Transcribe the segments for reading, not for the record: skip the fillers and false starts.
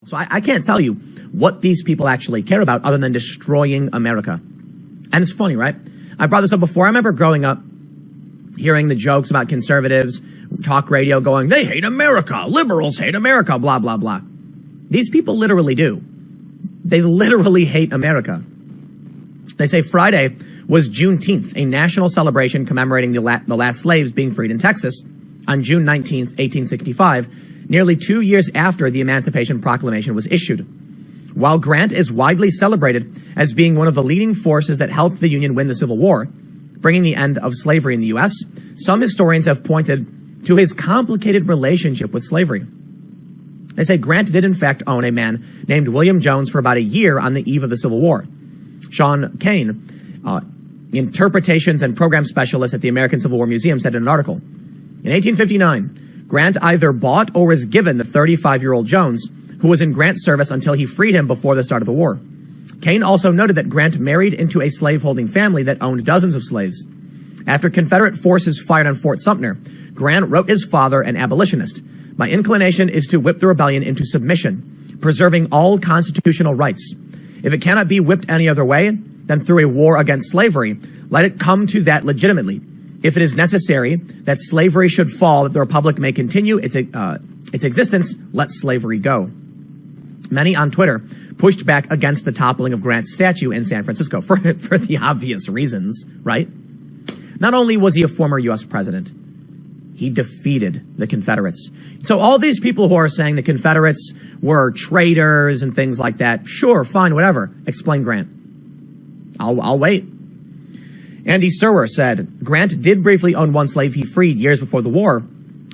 So I can't tell you what these people actually care about other than destroying America. And it's funny, right? I brought this up before. I remember growing up hearing the jokes about conservatives, talk radio going, they hate America, liberals hate America, blah, blah, blah. These people literally do. They literally hate America. They say Friday was Juneteenth, a national celebration commemorating the last slaves being freed in Texas on June 19th, 1865, nearly 2 years after the Emancipation Proclamation was issued. While Grant is widely celebrated as being one of the leading forces that helped the Union win the Civil War, bringing the end of slavery in the U.S., some historians have pointed to his complicated relationship with slavery. They say Grant did in fact own a man named William Jones for about a year on the eve of the Civil War. Sean Kane, interpretations and program specialist at the American Civil War Museum, said in an article, in 1859, Grant either bought or was given the 35-year-old Jones, who was in Grant's service until he freed him before the start of the war. Kane also noted that Grant married into a slaveholding family that owned dozens of slaves. After Confederate forces fired on Fort Sumter, Grant wrote his father, an abolitionist, "My inclination is to whip the rebellion into submission, preserving all constitutional rights. If it cannot be whipped any other way than through a war against slavery, let it come to that legitimately. If it is necessary that slavery should fall, that the republic may continue its existence, let slavery go." Many on Twitter pushed back against the toppling of Grant's statue in San Francisco for the obvious reasons, right? Not only was he a former U.S. president, he defeated the Confederates. So all these people who are saying the Confederates were traitors and things like that, sure, fine, whatever. Explain Grant. I'll wait. Andy Serwer said, Grant did briefly own one slave he freed years before the war,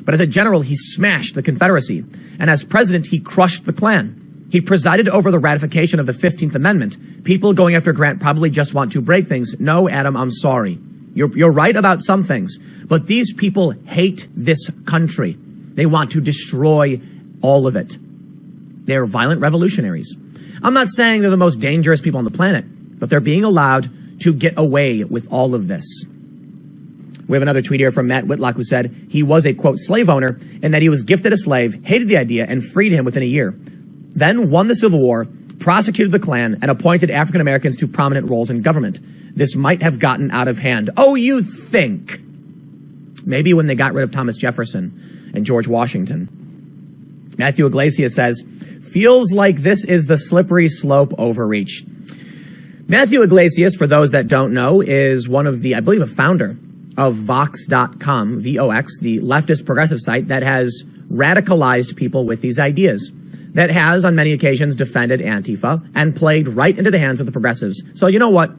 but as a general, he smashed the Confederacy. And as president, he crushed the Klan. He presided over the ratification of the 15th Amendment. People going after Grant probably just want to break things. No, Adam, I'm sorry. You're right about some things, but these people hate this country. They want to destroy all of it. They're violent revolutionaries. I'm not saying they're the most dangerous people on the planet, but they're being allowed to get away with all of this. We have another tweet here from Matt Whitlock who said he was a, quote, slave owner and that he was gifted a slave, hated the idea, and freed him within a year. Then won the Civil War, prosecuted the Klan, and appointed African Americans to prominent roles in government. This might have gotten out of hand. Oh, you think? Maybe when they got rid of Thomas Jefferson and George Washington. Matthew Iglesias says, feels like this is the slippery slope overreach. Matthew Iglesias, for those that don't know, is one of the, I believe, a founder of Vox.com, V-O-X, the leftist progressive site that has radicalized people with these ideas, that has on many occasions defended Antifa and played right into the hands of the progressives. So you know what?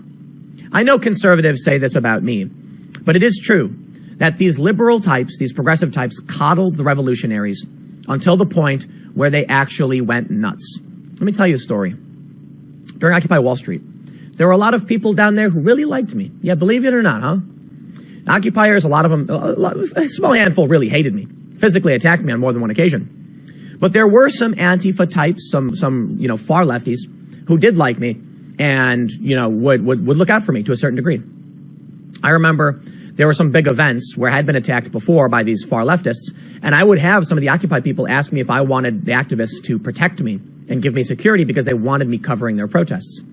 I know conservatives say this about me, but it is true that these liberal types, these progressive types, coddled the revolutionaries until the point where they actually went nuts. Let me tell you a story. During Occupy Wall Street, there were a lot of people down there who really liked me. Yeah, believe it or not, huh? Occupiers, a lot of them, a small handful really hated me, physically attacked me on more than one occasion. But there were some Antifa types, some far lefties who did like me and, would look out for me to a certain degree. I remember there were some big events where I had been attacked before by these far leftists, and I would have some of the Occupy people ask me if I wanted the activists to protect me and give me security because they wanted me covering their protests.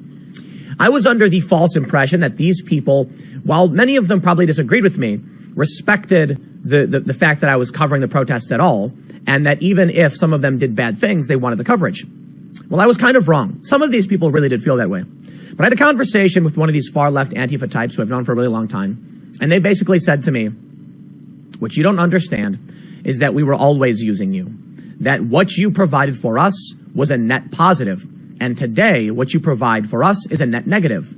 I was under the false impression that these people, while many of them probably disagreed with me, respected the fact that I was covering the protests at all, and that even if some of them did bad things, they wanted the coverage. Well, I was kind of wrong. Some of these people really did feel that way. But I had a conversation with one of these far-left Antifa types who I've known for a really long time, and they basically said to me, what you don't understand is that we were always using you, that what you provided for us was a net positive, and today what you provide for us is a net negative.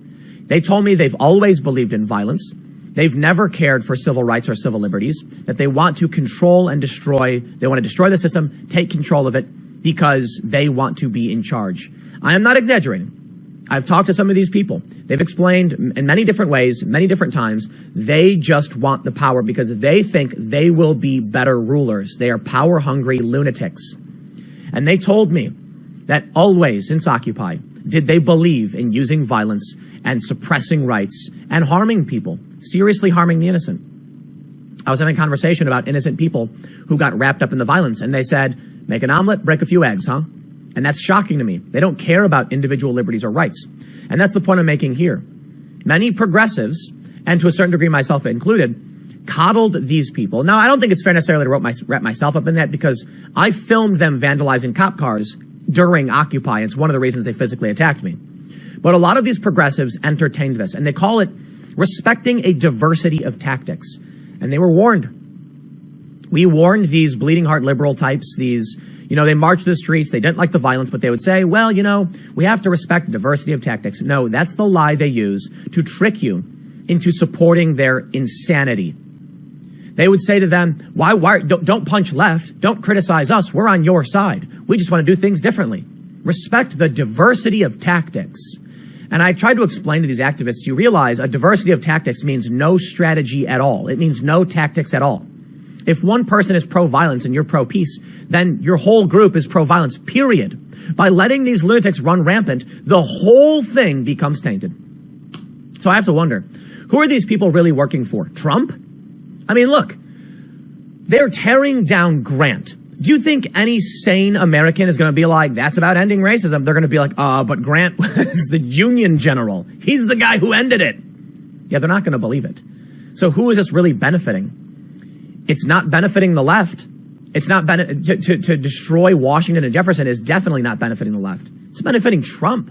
They told me they've always believed in violence. They've never cared for civil rights or civil liberties, that they want to control and destroy. They want to destroy the system, take control of it because they want to be in charge. I am not exaggerating. I've talked to some of these people. They've explained in many different ways, many different times, they just want the power because they think they will be better rulers. They are power-hungry lunatics. And they told me that always since Occupy did they believe in using violence and suppressing rights and harming people, seriously harming the innocent. I was having a conversation about innocent people who got wrapped up in the violence, and they said, make an omelet, break a few eggs, huh? And that's shocking to me. They don't care about individual liberties or rights. And that's the point I'm making here. Many progressives, and to a certain degree myself included, coddled these people. Now, I don't think it's fair necessarily to wrap myself up in that, because I filmed them vandalizing cop cars during Occupy. It's one of the reasons they physically attacked me. But a lot of these progressives entertained this, and they call it respecting a diversity of tactics. And they were warned. We warned these bleeding heart liberal types, these, they marched the streets, they didn't like the violence, but they would say, well, we have to respect diversity of tactics. No, that's the lie they use to trick you into supporting their insanity. They would say to them, don't punch left, don't criticize us, we're on your side. We just want to do things differently. Respect the diversity of tactics. And I tried to explain to these activists, you realize a diversity of tactics means no strategy at all. It means no tactics at all. If one person is pro-violence and you're pro-peace, then your whole group is pro-violence, period. By letting these lunatics run rampant, the whole thing becomes tainted. So I have to wonder, who are these people really working for? Trump? I mean, look, they're tearing down Grant. Do you think any sane American is going to be like, that's about ending racism? They're going to be like, but Grant was the Union general. He's the guy who ended it. Yeah, they're not going to believe it. So who is this really benefiting? It's not benefiting the left. It's not to destroy Washington and Jefferson is definitely not benefiting the left. It's benefiting Trump.